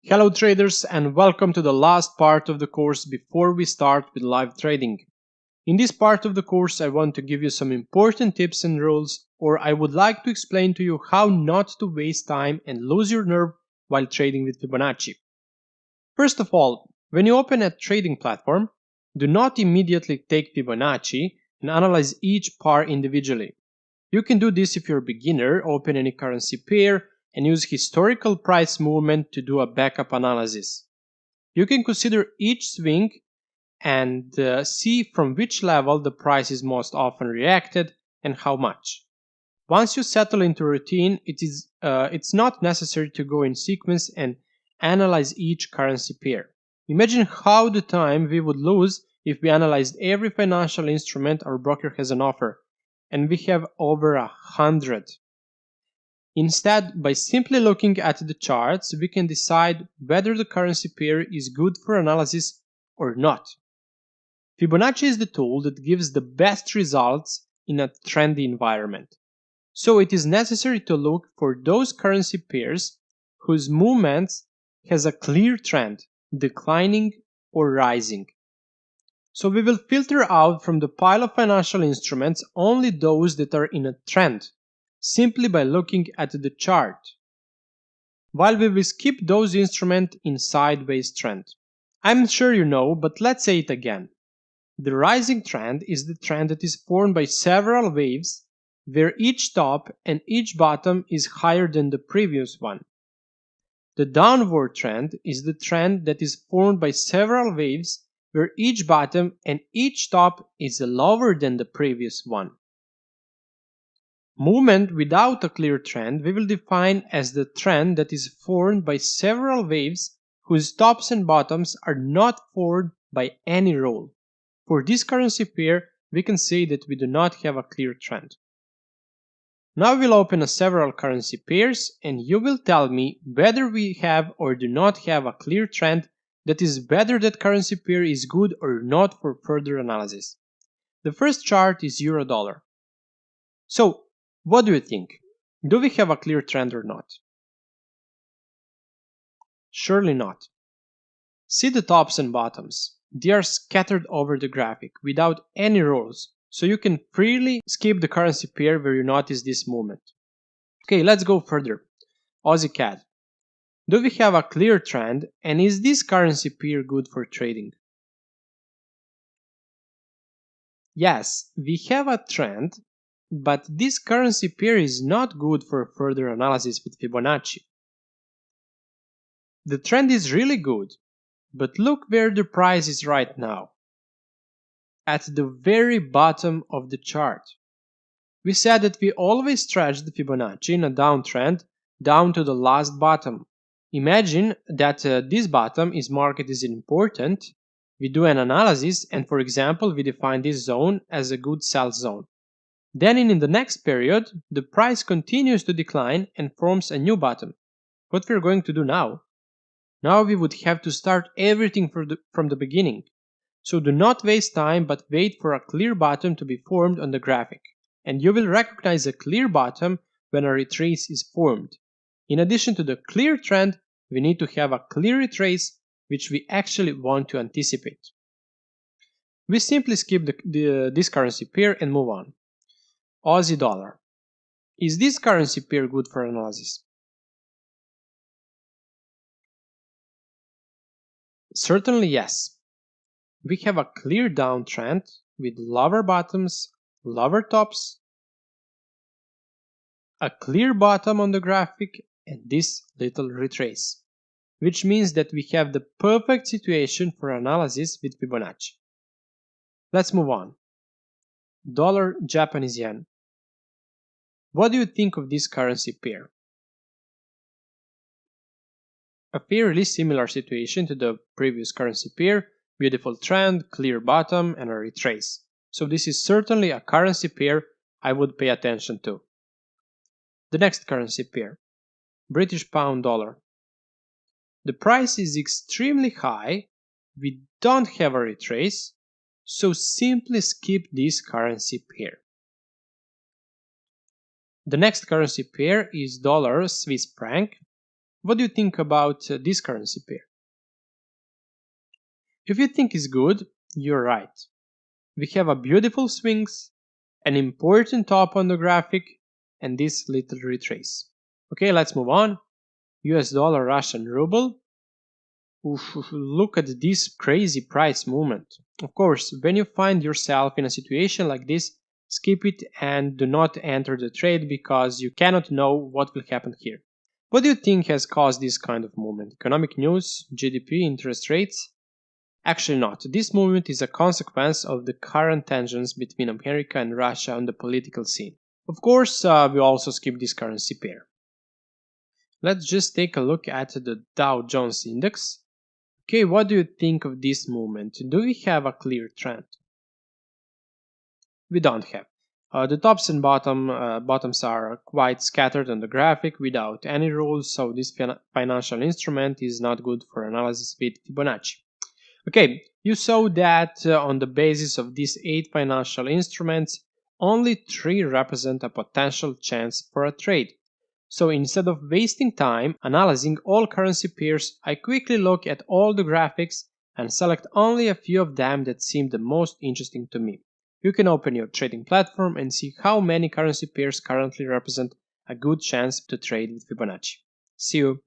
Hello traders, and welcome to the last part of the course before we start with live trading. In this part of the course I want to give you some important tips and rules, or I would like to explain to you how not to waste time and lose your nerve while trading with Fibonacci. First of all, when you open a trading platform, do not immediately take Fibonacci and analyze each pair individually. You can do this if you're a beginner, open any currency pair and use historical price movement to do a backup analysis. You can consider each swing and see from which level the price is most often reacted and how much. Once you settle into routine, it's not necessary to go in sequence and analyze each currency pair. Imagine how the time we would lose if we analyzed every financial instrument our broker has on offer, and we have over 100. Instead, by simply looking at the charts, we can decide whether the currency pair is good for analysis or not. Fibonacci is the tool that gives the best results in a trendy environment. So it is necessary to look for those currency pairs whose movements has a clear trend, declining or rising. So we will filter out from the pile of financial instruments only those that are in a trend, simply by looking at the chart, while we will skip those instruments in sideways trend. I'm sure you know, but let's say it again. The rising trend is the trend that is formed by several waves where each top and each bottom is higher than the previous one. The downward trend is the trend that is formed by several waves where each bottom and each top is lower than the previous one. Movement without a clear trend we will define as the trend that is formed by several waves whose tops and bottoms are not formed by any rule. For this currency pair, we can say that we do not have a clear trend. Now we'll open several currency pairs and you will tell me whether we have or do not have a clear trend, that is whether that currency pair is good or not for further analysis. The first chart is euro-dollar. So, what do you think? Do we have a clear trend or not? Surely not. See the tops and bottoms. They are scattered over the graphic without any rules, so you can freely skip the currency pair where you notice this movement. Okay, let's go further. Aussie CAD. Do we have a clear trend, and is this currency pair good for trading? Yes, we have a trend, but this currency pair is not good for further analysis with Fibonacci. The trend is really good, but look where the price is right now. At the very bottom of the chart. We said that we always stretch the Fibonacci in a downtrend down to the last bottom. Imagine that this bottom is marked as important. We do an analysis and, for example, we define this zone as a good sell zone. Then in the next period, the price continues to decline and forms a new bottom. What we're going to do now? Now we would have to start everything from the beginning. So do not waste time but wait for a clear bottom to be formed on the graphic. And you will recognize a clear bottom when a retrace is formed. In addition to the clear trend, we need to have a clear retrace which we actually want to anticipate. We simply skip this currency pair and move on. Aussie dollar. Is this currency pair good for analysis? Certainly yes. We have a clear downtrend with lower bottoms, lower tops, a clear bottom on the graphic, and this little retrace, which means that we have the perfect situation for analysis with Fibonacci. Let's move on. Dollar Japanese yen. What do you think of this currency pair? A fairly similar situation to the previous currency pair, beautiful trend, clear bottom, and a retrace. So this is certainly a currency pair I would pay attention to. The next currency pair, British pound dollar. The price is extremely high, we don't have a retrace, so simply skip this currency pair. The next currency pair is dollar Swiss franc. What do you think about this currency pair? If you think it's good, you're right. We have a beautiful swings, an important top on the graphic, and this little retrace. Okay, let's move on. US dollar, Russian ruble. Oof, look at this crazy price movement. Of course, when you find yourself in a situation like this, skip it and do not enter the trade because you cannot know what will happen here. What do you think has caused this kind of movement? Economic news, GDP, interest rates? Actually, not. This movement is a consequence of the current tensions between America and Russia on the political scene. Of course, we also skip this currency pair. Let's just take a look at the Dow Jones Index. Okay, what do you think of this movement? Do we have a clear trend? We don't have. The tops and bottoms are quite scattered on the graphic without any rules, so this financial instrument is not good for analysis with Fibonacci. Okay, you saw that on the basis of these 8 financial instruments, only 3 represent a potential chance for a trade. So instead of wasting time analyzing all currency pairs, I quickly look at all the graphics and select only a few of them that seem the most interesting to me. You can open your trading platform and see how many currency pairs currently represent a good chance to trade with Fibonacci. See you!